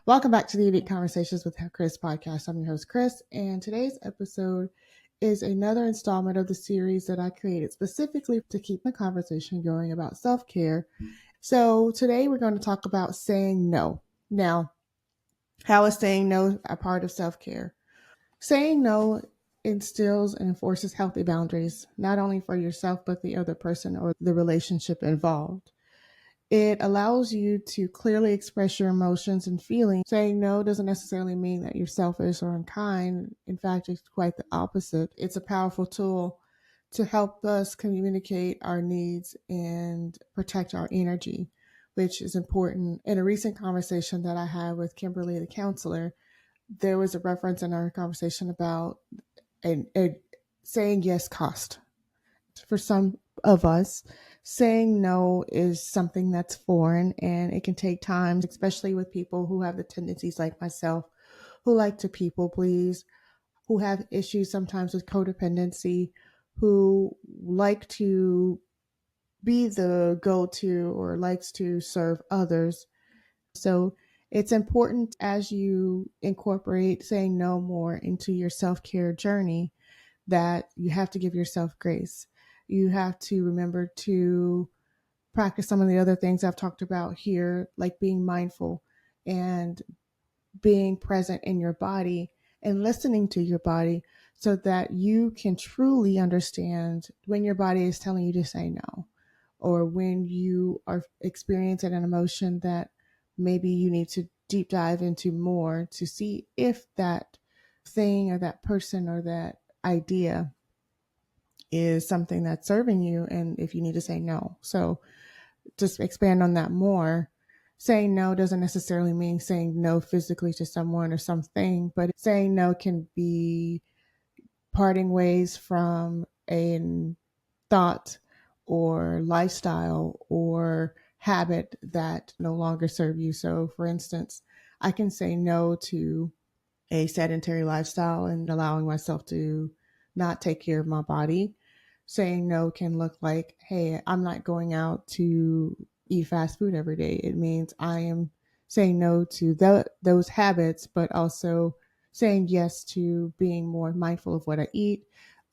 Welcome back to the Unique Conversations with Krys podcast. I'm your host, Krys, and today's episode is another installment of the series that I created specifically to keep the conversation going about self-care. So today we're going to talk about saying no. Now, how is saying no a part of self-care? Saying no instills and enforces healthy boundaries, not only for yourself, but the other person or the relationship involved. It allows you to clearly express your emotions and feelings. Saying no doesn't necessarily mean that you're selfish or unkind. In fact, it's quite the opposite. It's a powerful tool to help us communicate our needs and protect our energy, which is important. In a recent conversation that I had with Kimberly, the counselor, there was a reference in our conversation about a saying yes cost. For some of us, saying no is something that's foreign and it can take time, especially with people who have the tendencies like myself, who like to people please, who have issues sometimes with codependency, who like to be the go-to or likes to serve others. So it's important as you incorporate saying no more into your self-care journey that you have to give yourself grace. You have to remember to practice some of the other things I've talked about here, like being mindful and being present in your body and listening to your body so that you can truly understand when your body is telling you to say no, or when you are experiencing an emotion that maybe you need to deep dive into more to see if that thing or that person or that idea is something that's serving you and if you need to say no. So just expand on that more. Saying no doesn't necessarily mean saying no physically to someone or something, but saying no can be parting ways from a thought or lifestyle or habit that no longer serve you. So for instance, I can say no to a sedentary lifestyle and allowing myself to not take care of my body. Saying no can look like, hey, I'm not going out to eat fast food every day. It means I am saying no to those habits, but also saying yes to being more mindful of what I eat,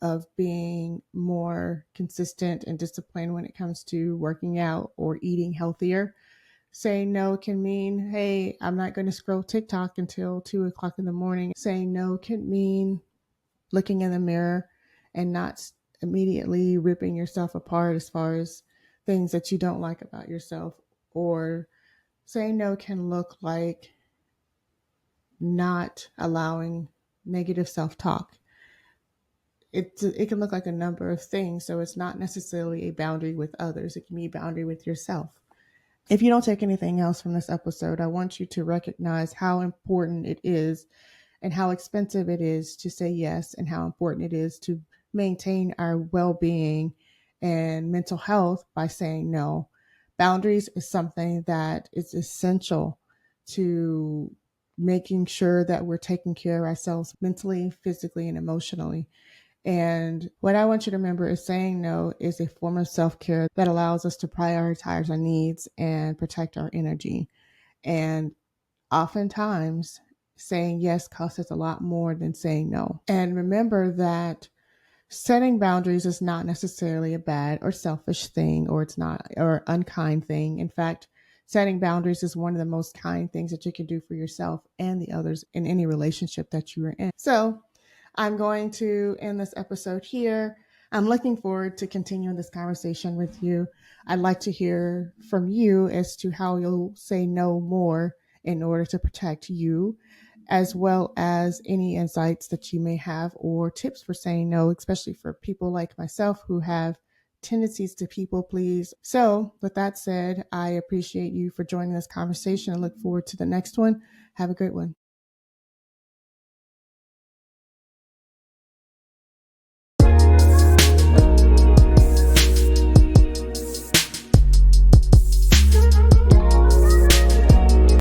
of being more consistent and disciplined when it comes to working out or eating healthier. Saying no can mean, hey, I'm not going to scroll TikTok until 2 o'clock in the morning. Saying no can mean looking in the mirror and not immediately ripping yourself apart as far as things that you don't like about yourself. Or saying no can look like not allowing negative self-talk. It can look like a number of things. So it's not necessarily a boundary with others. It can be a boundary with yourself. If you don't take anything else from this episode, I want you to recognize how important it is and how expensive it is to say yes and how important it is to maintain our well-being and mental health by saying no. Boundaries is something that is essential to making sure that we're taking care of ourselves mentally, physically, and emotionally. And what I want you to remember is saying no is a form of self-care that allows us to prioritize our needs and protect our energy. And oftentimes, saying yes costs us a lot more than saying no. And remember that setting boundaries is not necessarily a bad or selfish thing, or it's not or unkind thing. In fact, setting boundaries is one of the most kind things that you can do for yourself and the others in any relationship that you are in. So I'm going to end this episode here. I'm looking forward to continuing this conversation with you. I'd like to hear from you as to how you'll say no more in order to protect you, as well as any insights that you may have or tips for saying no, especially for people like myself who have tendencies to people please. So with that said, I appreciate you for joining this conversation. I look forward to the next one. Have a great one.